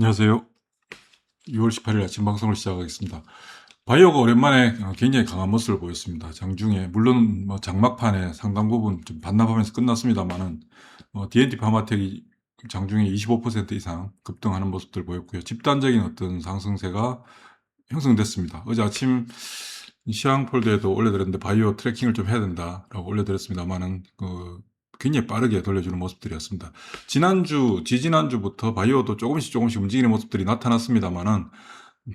안녕하세요. 6월 18일 아침 방송을 시작하겠습니다. 바이오가 오랜만에 굉장히 강한 모습을 보였습니다. 장중에 물론 장막판에 상당 부분 좀 반납하면서 끝났습니다만은 D&T 파마텍이 장중에 25% 이상 급등하는 모습들 보였고요. 집단적인 어떤 상승세가 형성됐습니다. 어제 아침 시황폴드에도 올려드렸는데 바이오 트래킹을 좀 해야 된다라고 올려드렸습니다만은 굉장히 빠르게 돌려주는 모습들이었습니다. 지지난주부터 바이오도 조금씩 움직이는 모습들이 나타났습니다만은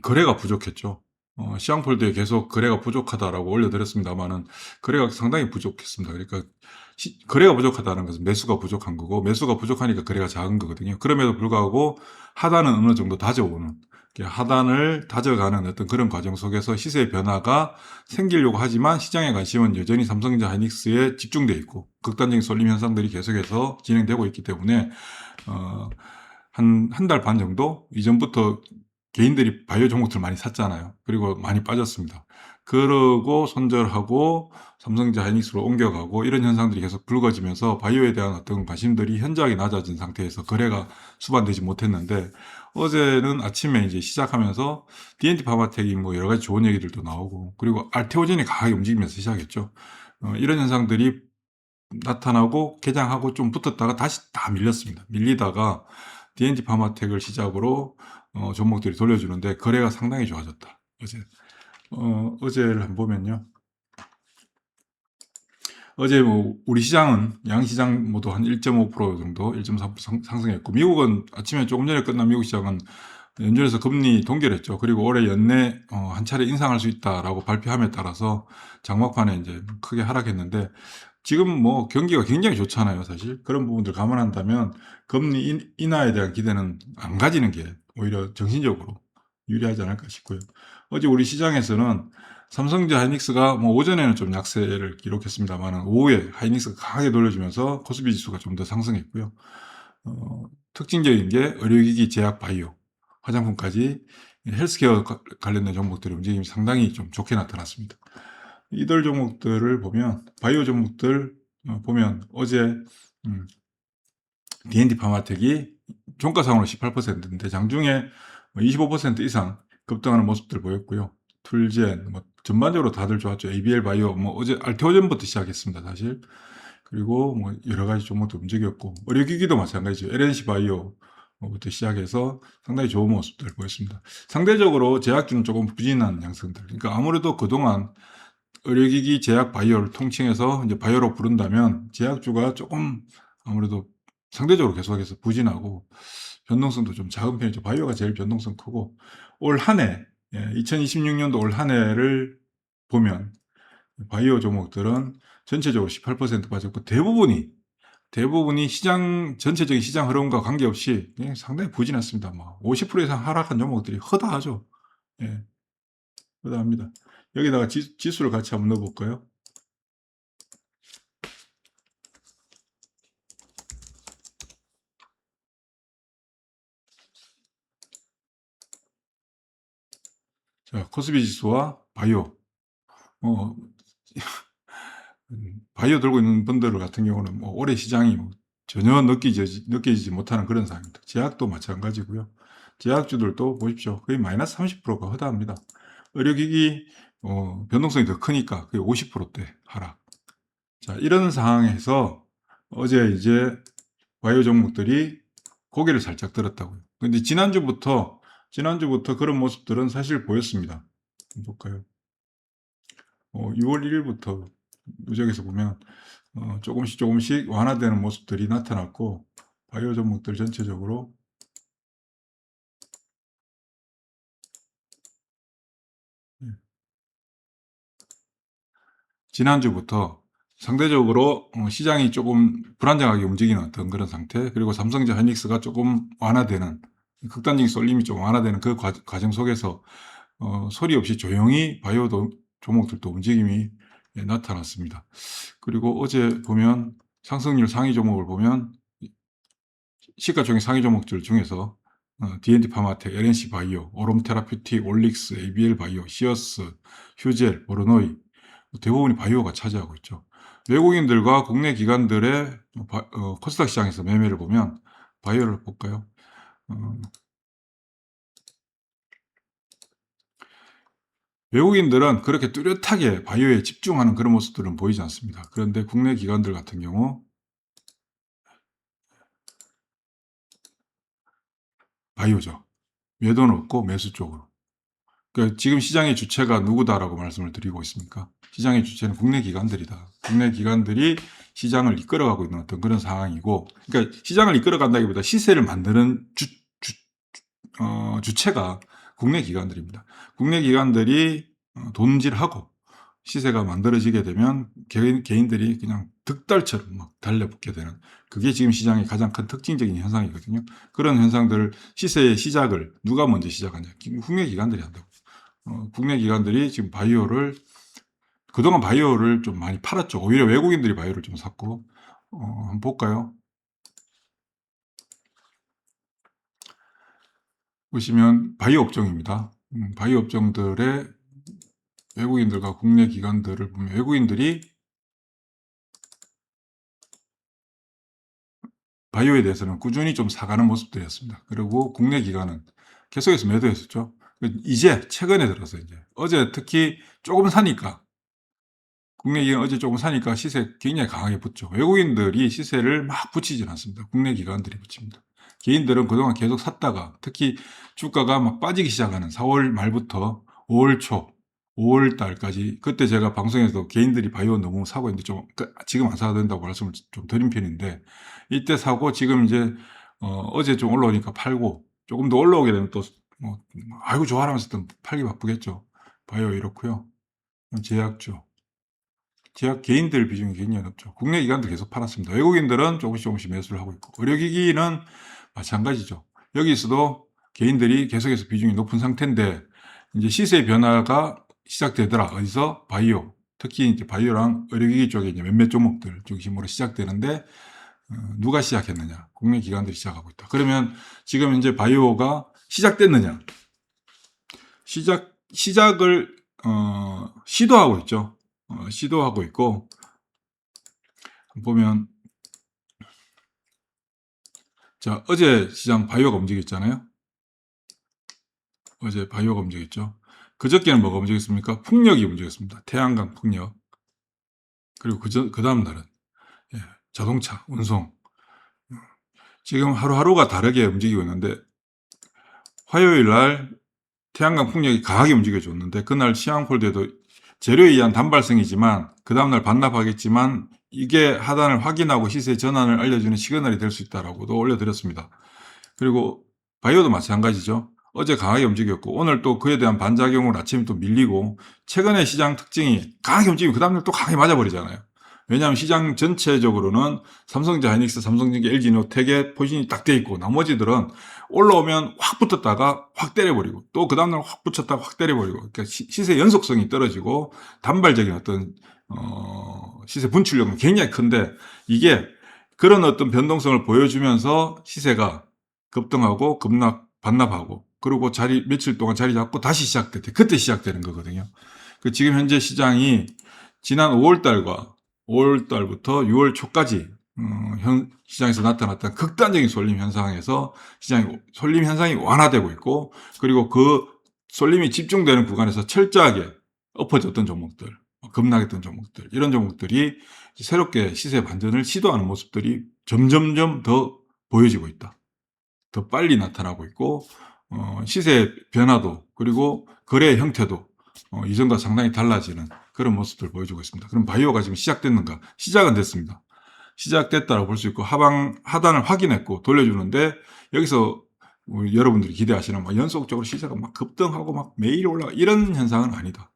거래가 부족했죠. 시황폴드에 계속 거래가 부족하다라고 올려드렸습니다만은 거래가 상당히 부족했습니다. 그러니까 거래가 부족하다는 것은 매수가 부족한 거고, 매수가 부족하니까 거래가 작은 거거든요. 그럼에도 불구하고 하단은 어느 정도 다져오는, 하단을 다져가는 어떤 그런 과정 속에서 시세의 변화가 생기려고 하지만 시장의 관심은 여전히 삼성전자 하이닉스에 집중되어 있고 극단적인 쏠림 현상들이 계속해서 진행되고 있기 때문에 한 달 반 정도 이전부터 개인들이 바이오 종목들 많이 샀잖아요. 그리고 많이 빠졌습니다. 그러고 손절하고 삼성전자 하이닉스로 옮겨가고 이런 현상들이 계속 불거지면서 바이오에 대한 어떤 관심들이 현저하게 낮아진 상태에서 거래가 수반되지 못했는데, 어제는 아침에 이제 시작하면서 D&T 파마텍이 뭐 여러 가지 좋은 얘기들도 나오고, 그리고 알테오젠이 강하게 움직이면서 시작했죠. 이런 현상들이 나타나고 개장하고 좀 붙었다가 다시 다 밀렸습니다. 밀리다가 D&T 파마텍을 시작으로 종목들이 돌려주는데 거래가 상당히 좋아졌다. 어제를 한번 보면요. 어제 뭐 우리 시장은 양시장 모두 한 1.5% 정도, 1.4% 상승했고, 미국은 아침에 조금 전에 끝난 미국 시장은 연준에서 금리 동결했죠. 그리고 올해 연내 한 차례 인상할 수 있다라고 발표함에 따라서 장막판에 이제 크게 하락했는데, 지금 뭐 경기가 굉장히 좋잖아요, 사실. 그런 부분들 감안한다면 금리 인하에 대한 기대는 안 가지는 게 오히려 정신적으로 유리하지 않을까 싶고요. 어제 우리 시장에서는 삼성전자 하이닉스가 뭐 오전에는 좀 약세를 기록했습니다만 오후에 하이닉스가 강하게 돌려주면서 코스피 지수가 좀 더 상승했고요. 특징적인 게 의료기기, 제약, 바이오, 화장품까지 헬스케어 관련된 종목들의 움직임이 상당히 좀 좋게 나타났습니다. 이들 종목들을 보면, 바이오 종목들 보면 어제 D&D 파마텍이 종가상으로 18%인데 장중에 25% 이상 급등하는 모습들 보였고요. 툴젠, 뭐 전반적으로 다들 좋았죠. ABL 바이오, 뭐 어제 알테오젠부터 시작했습니다, 사실. 그리고 뭐 여러 가지 종목도 움직였고, 의료기기도 마찬가지죠. LNC 바이오부터 시작해서 상당히 좋은 모습들 보였습니다. 상대적으로 제약주는 조금 부진한 양상들. 그러니까 아무래도 그동안 의료기기, 제약, 바이오를 통칭해서 이제 바이오로 부른다면 제약주가 조금 아무래도 상대적으로 계속해서 부진하고 변동성도 좀 작은 편이죠. 바이오가 제일 변동성 크고, 올 한 해, 2026년도 올 한 해를 보면 바이오 종목들은 전체적으로 18% 빠졌고, 대부분이 전체적인 시장 흐름과 관계없이 상당히 부진했습니다. 뭐 50% 이상 하락한 종목들이 허다하죠. 예, 허다합니다. 여기다가 지수를 같이 한번 넣어볼까요? 자, 코스피 지수와 바이오. 어, 바이오 들고 있는 분들 같은 경우는 뭐 올해 시장이 뭐 전혀 느껴지지 못하는 그런 상황입니다. 제약도 마찬가지고요. 제약주들도 보십시오. 거의 마이너스 30%가 허다합니다. 의료기기 변동성이 더 크니까 거의 50%대 하락. 자, 이런 상황에서 어제 이제 바이오 종목들이 고개를 살짝 들었다고요. 근데 지난주부터 그런 모습들은 사실 보였습니다. 볼까요? 6월 1일부터 누적해서 보면 조금씩 완화되는 모습들이 나타났고, 바이오 종목들 전체적으로 예, 지난주부터 상대적으로 시장이 조금 불안정하게 움직이는 어떤 그런 상태, 그리고 삼성전자 하이닉스가 조금 완화되는, 극단적인 쏠림이 좀 완화되는 그 과정 속에서 소리 없이 조용히 바이오 종목들도 움직임이 나타났습니다. 그리고 어제 보면 상승률 상위 종목을 보면 시가총액 상위 종목들 중에서 D&D 파마텍, LNC 바이오, 오롬 테라퓨틱, 올릭스, ABL 바이오, 시어스, 휴젤, 보르노이, 대부분이 바이오가 차지하고 있죠. 외국인들과 국내 기관들의 코스닥 시장에서 매매를 보면 바이오를 볼까요? 외국인들은 그렇게 뚜렷하게 바이오에 집중하는 그런 모습들은 보이지 않습니다. 그런데 국내 기관들 같은 경우 바이오죠. 매도는 없고 매수 쪽으로. 그러니까 지금 시장의 주체가 누구다라고 말씀을 드리고 있습니까? 시장의 주체는 국내 기관들이다. 국내 기관들이 시장을 이끌어가고 있는 어떤 그런 상황이고, 그러니까 시장을 이끌어간다기보다 시세를 만드는 주체가 국내 기관들입니다. 국내 기관들이 돈질하고 시세가 만들어지게 되면 개인들이 그냥 득달처럼 막 달려붙게 되는, 그게 지금 시장의 가장 큰 특징적인 현상이거든요. 그런 현상들을, 시세의 시작을 누가 먼저 시작하냐? 국내 기관들이 한다고. 국내 기관들이 지금 바이오를, 그동안 바이오를 좀 많이 팔았죠. 오히려 외국인들이 바이오를 좀 샀고, 한번 볼까요? 보시면 바이오 업종입니다. 바이오 업종들의 외국인들과 국내 기관들을 보면, 외국인들이 바이오에 대해서는 꾸준히 좀 사가는 모습들이었습니다. 그리고 국내 기관은 계속해서 매도했었죠. 이제 최근에 들어서 이제 어제 특히 조금 사니까, 국내 기관 어제 조금 사니까 시세 굉장히 강하게 붙죠. 외국인들이 시세를 막 붙이진 않습니다. 국내 기관들이 붙입니다. 개인들은 그동안 계속 샀다가, 특히 주가가 막 빠지기 시작하는 4월 말부터 5월 초, 5월 달까지, 그때 제가 방송에서 개인들이 바이오 너무 사고 있는데 좀 지금 안 사야 된다고 말씀을 좀 드린 편인데, 이때 사고 지금 이제 어제 좀 올라오니까 팔고, 조금 더 올라오게 되면 또 아이고 좋아하면서 또 팔기 바쁘겠죠. 바이오 이렇고요. 제약주, 제약 개인들 비중이 굉장히 높죠. 국내 기관도 계속 팔았습니다. 외국인들은 조금씩 매수를 하고 있고, 의료기기는 마찬가지죠. 여기서도 개인들이 계속해서 비중이 높은 상태인데, 이제 시세 변화가 시작되더라. 어디서? 바이오. 특히 이제 바이오랑 의료기기 쪽에 이제 몇몇 종목들 중심으로 시작되는데, 누가 시작했느냐? 국내 기관들이 시작하고 있다. 그러면 지금 이제 바이오가 시작됐느냐? 시작을 시도하고 있죠. 시도하고 있고, 보면, 자, 어제 시장 바이오가 움직였잖아요. 어제 바이오가 움직였죠. 그저께는 뭐가 움직였습니까? 풍력이 움직였습니다. 태양광 풍력. 그리고 그 다음 날은 자동차, 운송. 지금 하루하루가 다르게 움직이고 있는데, 화요일 날 태양광 풍력이 강하게 움직여줬는데, 그날 시황폴드에도 재료에 의한 단발성이지만 그 다음날 반납하겠지만 이게 하단을 확인하고 시세 전환을 알려주는 시그널이 될 수 있다라고도 올려드렸습니다. 그리고 바이오도 마찬가지죠. 어제 강하게 움직였고 오늘 또 그에 대한 반작용으로 아침에 또 밀리고, 최근에 시장 특징이 강하게 움직이면 그 다음날 또 강하게 맞아버리잖아요. 왜냐하면 시장 전체적으로는 삼성전자, 하이닉스, 삼성전기, LG노텍의 포지션이 딱 돼 있고, 나머지들은 올라오면 확 붙었다가 확 때려버리고, 또 그 다음날 확 붙였다가 확 때려버리고, 그러니까 시세 연속성이 떨어지고 단발적인 어떤 시세 분출력은 굉장히 큰데, 이게 그런 어떤 변동성을 보여주면서 시세가 급등하고 반납하고, 그리고 며칠 동안 자리 잡고 다시 그때 시작되는 거거든요. 지금 현재 시장이 지난 5월달부터 6월 초까지 시장에서 나타났던 극단적인 쏠림 현상에서 쏠림 현상이 완화되고 있고, 그리고 그 쏠림이 집중되는 구간에서 철저하게 엎어졌던 종목들, 급락했던 종목들, 이런 종목들이 새롭게 시세 반전을 시도하는 모습들이 점점점 더 보여지고 있다. 더 빨리 나타나고 있고, 시세 변화도, 그리고 거래 형태도 이전과 상당히 달라지는 그런 모습들을 보여주고 있습니다. 그럼 바이오가 지금 시작됐는가? 시작은 됐습니다. 시작됐다고 볼 수 있고, 하단을 확인했고 돌려주는데, 여기서 여러분들이 기대하시는 연속적으로 시세가 막 급등하고 막 매일 올라가, 이런 현상은 아니다.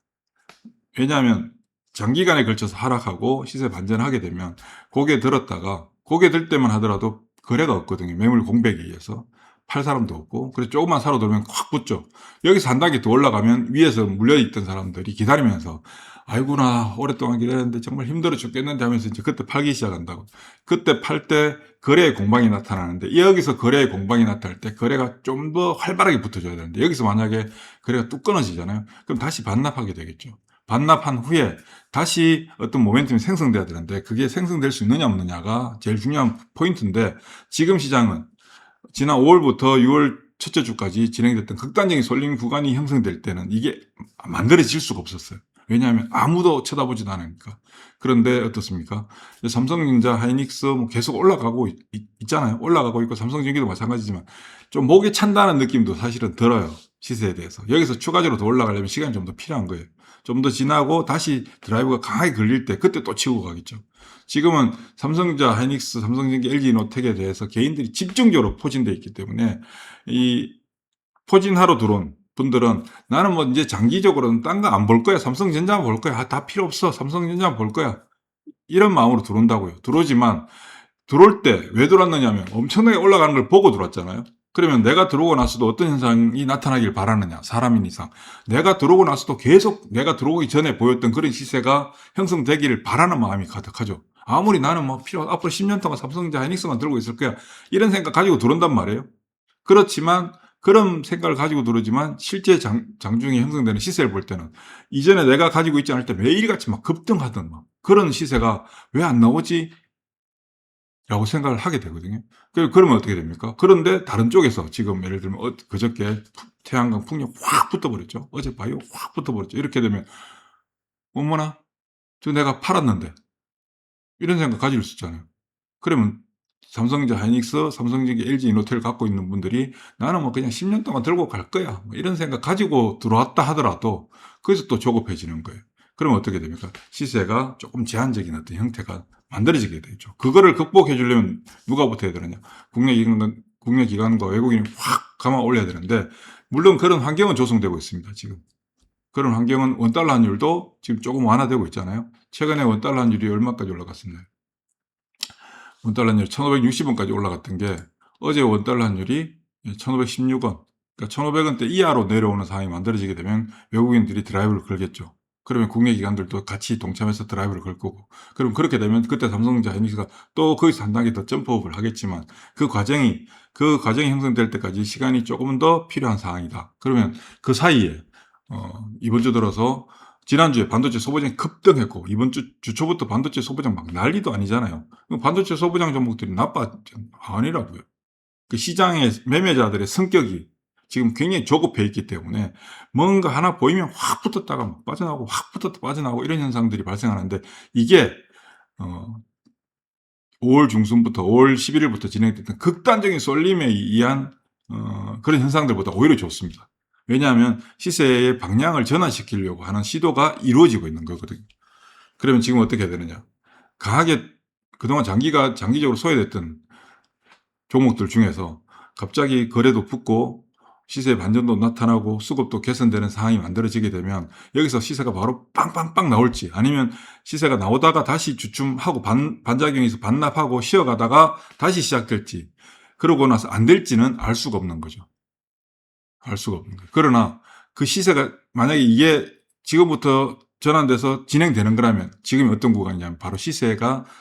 왜냐하면 장기간에 걸쳐서 하락하고 시세 반전하게 되면 고개 들 때만 하더라도 거래가 없거든요. 매물 공백에 의해서 팔 사람도 없고, 그래서 조금만 사러 들면 확 붙죠. 여기서 한 단계 더 올라가면 위에서 물려있던 사람들이 기다리면서 아이구나, 오랫동안 기다렸는데 정말 힘들어 죽겠는데 하면서 이제 그때 팔기 시작한다고. 그때 팔 때 거래의 공방이 나타나는데, 여기서 거래의 공방이 나타날 때 거래가 좀 더 활발하게 붙어줘야 되는데, 여기서 만약에 거래가 뚝 끊어지잖아요. 그럼 다시 반납하게 되겠죠. 반납한 후에 다시 어떤 모멘텀이 생성돼야 되는데, 그게 생성될 수 있느냐 없느냐가 제일 중요한 포인트인데, 지금 시장은 지난 5월부터 6월 첫째 주까지 진행됐던 극단적인 쏠림 구간이 형성될 때는 이게 만들어질 수가 없었어요. 왜냐하면 아무도 쳐다보지도 않으니까. 그런데 어떻습니까? 삼성전자, 하이닉스 뭐 계속 올라가고 있잖아요. 올라가고 있고 삼성전기도 마찬가지지만 좀 목에 찬다는 느낌도 사실은 들어요. 시세에 대해서. 여기서 추가적으로 더 올라가려면 시간이 좀 더 필요한 거예요. 좀 더 지나고 다시 드라이브가 강하게 걸릴 때 그때 또 치고 가겠죠. 지금은 삼성전자, 하이닉스, 삼성전기, LG노텍에 대해서 개인들이 집중적으로 포진되어 있기 때문에 이 포진하러 들어온 분들은 나는 뭐 이제 장기적으로는 딴 거 안 볼 거야. 삼성전자만 볼 거야. 다 필요 없어. 삼성전자만 볼 거야. 이런 마음으로 들어온다고요. 들어오지만 들어올 때 왜 들어왔느냐면 엄청나게 올라가는 걸 보고 들어왔잖아요. 그러면 내가 들어오고 나서도 어떤 현상이 나타나길 바라느냐. 사람인 이상. 내가 들어오고 나서도 계속 내가 들어오기 전에 보였던 그런 시세가 형성되기를 바라는 마음이 가득하죠. 아무리 나는 뭐 앞으로 10년 동안 삼성전자, 하이닉스만 들고 있을 거야. 이런 생각 가지고 들어온단 말이에요. 그렇지만 그런 생각을 가지고 들어오지만 실제 장중에 형성되는 시세를 볼 때는 이전에 내가 가지고 있지 않을 때 매일같이 막 급등하던 막 그런 시세가 왜 안 나오지? 라고 생각을 하게 되거든요. 그러면 어떻게 됩니까? 그런데 다른 쪽에서 지금 예를 들면 그저께 태양광 풍력 확 붙어버렸죠. 어제 바이오 확 붙어버렸죠. 이렇게 되면 어머나 저 내가 팔았는데 이런 생각 가질 수 있잖아요. 그러면 삼성전자, 하이닉스, 삼성전기, LG 이노텔을 갖고 있는 분들이 나는 뭐 그냥 10년 동안 들고 갈 거야. 뭐 이런 생각 가지고 들어왔다 하더라도 거기서 또 조급해지는 거예요. 그러면 어떻게 됩니까? 시세가 조금 제한적인 어떤 형태가 만들어지게 되죠. 그거를 극복해 주려면 누가 붙어야 되느냐? 국내 기관과 외국인이 확 감아 올려야 되는데 물론 그런 환경은 조성되고 있습니다. 지금. 그런 환경은 원달러 환율도 지금 조금 완화되고 있잖아요. 최근에 원달러 환율이 얼마까지 올라갔었나요? 원달러 환율 1560원까지 올라갔던 게 어제 원달러 환율이 1516원, 그러니까 1500원대 이하로 내려오는 상황이 만들어지게 되면 외국인들이 드라이브를 걸겠죠. 그러면 국내 기관들도 같이 동참해서 드라이브를 걸 거고, 그럼 그렇게 되면 그때 삼성전자, 하이닉스가 또 거기서 한 단계 더 점프업을 하겠지만 그 과정이 형성될 때까지 시간이 조금은 더 필요한 상황이다. 그러면 그 사이에 이번 주 들어서 지난주에 반도체 소비장이 급등했고 이번 주 초부터 반도체 소비장 막 난리도 아니잖아요. 반도체 소비장 종목들이 아니라고요. 그 시장의 매매자들의 성격이 지금 굉장히 조급해 있기 때문에 뭔가 하나 보이면 확 붙었다가 막 빠져나오고 확 붙었다 빠져나오고 이런 현상들이 발생하는데 이게 5월 중순부터 5월 11일부터 진행됐던 극단적인 쏠림에 의한 그런 현상들보다 오히려 좋습니다. 왜냐하면 시세의 방향을 전환시키려고 하는 시도가 이루어지고 있는 거거든요. 그러면 지금 어떻게 해야 되느냐? 강하게 그동안 장기적으로 소외됐던 종목들 중에서 갑자기 거래도 붙고 시세의 반전도 나타나고 수급도 개선되는 상황이 만들어지게 되면 여기서 시세가 바로 빵빵빵 나올지 아니면 시세가 나오다가 다시 주춤하고 반작용에서 반납하고 쉬어가다가 다시 시작될지 그러고 나서 안 될지는 알 수가 없는 거죠. 알 수가 없는 거예요. 그러나 그 시세가 만약에 이게 지금부터 전환돼서 진행되는 거라면 지금이 어떤 구간이냐면 바로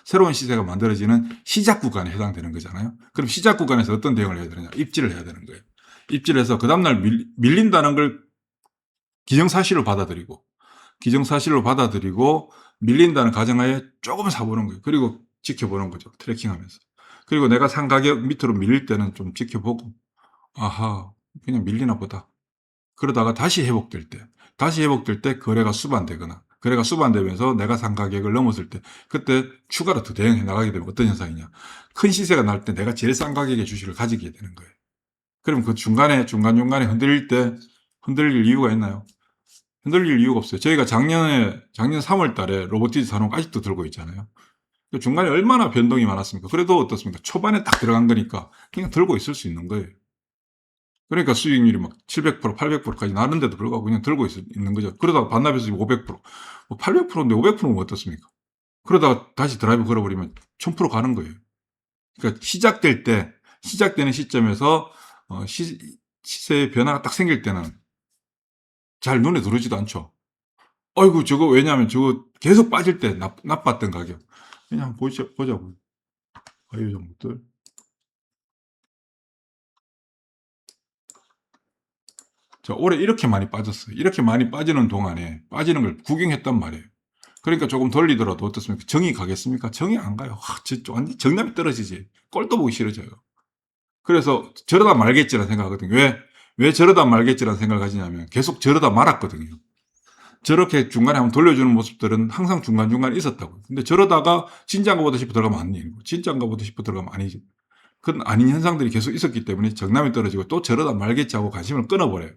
새로운 시세가 만들어지는 시작 구간에 해당되는 거잖아요. 그럼 시작 구간에서 어떤 대응을 해야 되느냐? 입지를 해야 되는 거예요. 입지를 해서 그 다음날 밀린다는 걸 기정사실로 받아들이고 밀린다는 가정하에 조금 사보는 거예요. 그리고 지켜보는 거죠. 트래킹하면서. 그리고 내가 산 가격 밑으로 밀릴 때는 좀 지켜보고 아하 그냥 밀리나 보다. 그러다가 다시 회복될 때 거래가 수반되면서 내가 산 가격을 넘었을 때 그때 추가로 더 대응해 나가게 되면 어떤 현상이냐. 큰 시세가 날 때 내가 제일 싼 가격의 주식을 가지게 되는 거예요. 그럼 그 중간중간에 흔들릴 이유가 있나요? 흔들릴 이유가 없어요. 저희가 작년 3월 달에 로보티즈 산업 아직도 들고 있잖아요. 중간에 얼마나 변동이 많았습니까? 그래도 어떻습니까? 초반에 딱 들어간 거니까 그냥 들고 있을 수 있는 거예요. 그러니까 수익률이 막 700%, 800%까지 나는데도 불구하고 그냥 들고 있는 거죠. 그러다가 반납해서 500%, 뭐 800%인데 500%면 어떻습니까? 그러다가 다시 드라이브 걸어버리면 1000% 가는 거예요. 그러니까 시작되는 시점에서 시세의 변화가 딱 생길 때는 잘 눈에 들어오지도 않죠. 아이고 저거 왜냐하면 저거 계속 빠질 때 나빴던 가격. 그냥 보자고요. 바이오 종목들. 자, 올해 이렇게 많이 빠졌어요. 이렇게 많이 빠지는 동안에 빠지는 걸 구경했단 말이에요. 그러니까 조금 돌리더라도 어떻습니까? 정이 가겠습니까? 정이 안 가요. 완전 정답이 떨어지지. 꼴도 보기 싫어져요. 그래서 저러다 말겠지라는 생각하거든요. 왜 저러다 말겠지라는 생각을 가지냐면 계속 저러다 말았거든요. 저렇게 중간에 한번 돌려주는 모습들은 항상 중간중간에 있었다고요. 근데 저러다가 진짜인가 보다 싶어 들어가면 아니고, 진짜인가 보다 싶어 들어가면 아니지. 그건 아닌 현상들이 계속 있었기 때문에 정남이 떨어지고 또 저러다 말겠지 하고 관심을 끊어버려요.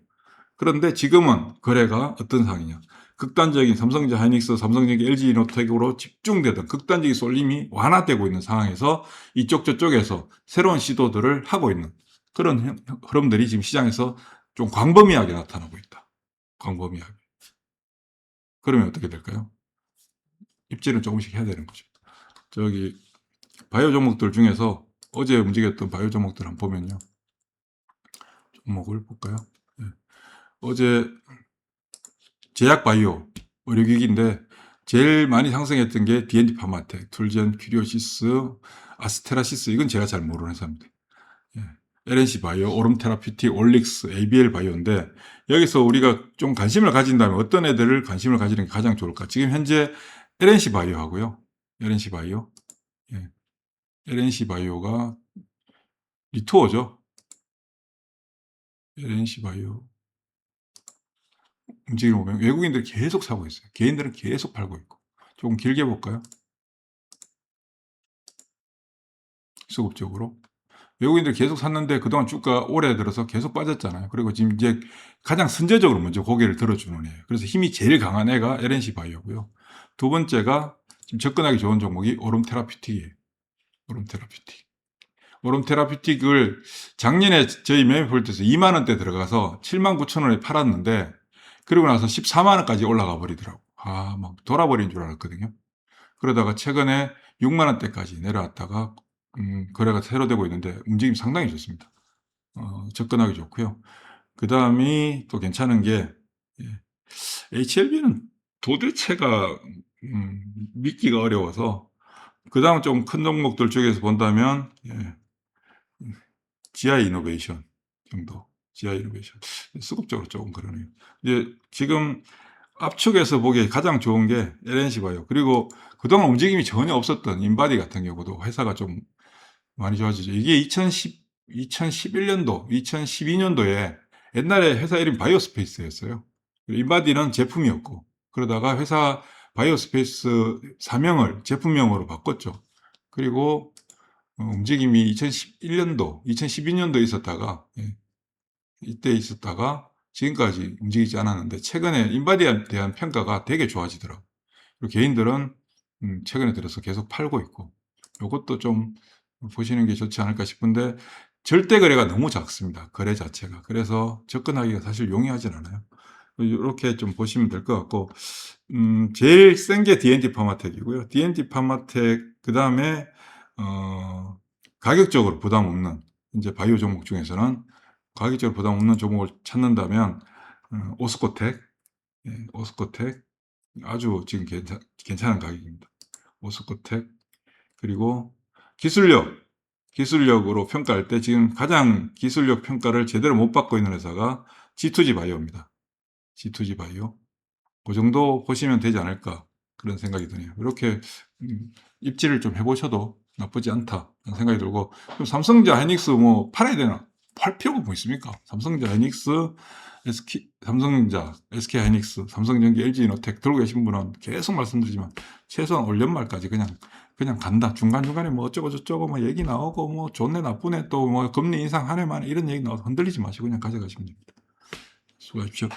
그런데 지금은 거래가 어떤 상황이냐. 극단적인 삼성전자 하이닉스, 삼성전기 LG이노텍으로 집중되던 극단적인 쏠림이 완화되고 있는 상황에서 이쪽 저쪽에서 새로운 시도들을 하고 있는 그런 흐름들이 지금 시장에서 좀 광범위하게 나타나고 있다. 광범위하게. 그러면 어떻게 될까요? 입지는 조금씩 해야 되는 거죠. 저기 바이오 종목들 중에서 어제 움직였던 바이오 종목들 한번 보면요. 종목을 볼까요? 네. 어제 제약 바이오 의료기기인데 제일 많이 상승했던 게 D&D 파마텍, 툴젠, 큐리오시스, 아스테라시스. 이건 제가 잘 모르는 회사입니다. 예. LNC 바이오, 오름 테라피틱, 올릭스, ABL 바이오인데 여기서 우리가 좀 관심을 가진다면 어떤 애들을 관심을 가지는 게 가장 좋을까? 지금 현재 LNC 바이오 하고요. LNC 바이오. 예. LNC 바이오가 리투어죠. LNC 바이오. 움직임을 보면 외국인들이 계속 사고 있어요. 개인들은 계속 팔고 있고. 조금 길게 볼까요? 수급적으로. 외국인들이 계속 샀는데 그동안 주가 올해 들어서 계속 빠졌잖아요. 그리고 지금 이제 가장 선제적으로 먼저 고개를 들어주는 애예요. 그래서 힘이 제일 강한 애가 LNC 바이오고요. 두 번째가 지금 접근하기 좋은 종목이 오름 테라피틱이에요. 오름 테라피틱. 오름 테라피틱을 작년에 저희 매매폴트에서 2만 원대 들어가서 7만 9천 원에 팔았는데 그리고 나서 14만 원까지 올라가 버리더라고. 막 돌아버린 줄 알았거든요. 그러다가 최근에 6만 원대까지 내려왔다가 거래가 새로 되고 있는데 움직임이 상당히 좋습니다. 접근하기 좋고요. 그 다음이 또 괜찮은 게 HLB는 도대체가 믿기가 어려워서 그 다음 좀 큰 종목들 쪽에서 본다면 GI 이노베이션 정도. GI 이노베이션. 수급적으로 조금 그러네요. 이제 지금 압축해서 보기에 가장 좋은 게 LNC 바이오. 그리고 그동안 움직임이 전혀 없었던 인바디 같은 경우도 회사가 좀 많이 좋아지죠. 이게 2011년도, 2012년도에 옛날에 회사 이름 바이오스페이스였어요. 인바디는 제품이었고, 그러다가 회사 바이오스페이스 사명을 제품명으로 바꿨죠. 그리고 움직임이 2011년도, 2012년도에 있었다가, 이때 있었다가 지금까지 움직이지 않았는데, 최근에 인바디에 대한 평가가 되게 좋아지더라고요. 그리고 개인들은 최근에 들어서 계속 팔고 있고, 이것도 좀 보시는 게 좋지 않을까 싶은데, 절대 거래가 너무 작습니다. 거래 자체가. 그래서 접근하기가 사실 용이하진 않아요. 이렇게 좀 보시면 될 것 같고, 제일 센 게 D&D 파마텍이고요. D&D 파마텍, 그 다음에, 가격적으로 부담 없는, 이제 바이오 종목 중에서는 가격적으로 부담 없는 종목을 찾는다면, 오스코텍, 오스코텍, 아주 지금 괜찮은 가격입니다. 오스코텍, 그리고 기술력으로 평가할 때 지금 가장 기술력 평가를 제대로 못 받고 있는 회사가 G2G 바이오입니다. G2G 바이오. 그 정도 보시면 되지 않을까 그런 생각이 드네요. 이렇게 입지를 좀 해보셔도 나쁘지 않다 그런 생각이 들고, 그럼 삼성전자 하이닉스 뭐 팔아야 되나? 팔 필요가 뭐 있습니까? 삼성전자 하이닉스, 삼성전자, SK 하이닉스, 삼성전기, LG이노텍 들고 계신 분은 계속 말씀드리지만 최소한 올 연말까지 그냥 간다. 중간중간에 뭐 어쩌고 저쩌고 뭐 얘기 나오고 뭐 좋네 나쁘네 또 뭐 금리 인상 한 해만에 이런 얘기 나와도 흔들리지 마시고 그냥 가져가시면 됩니다. 수고하십시오.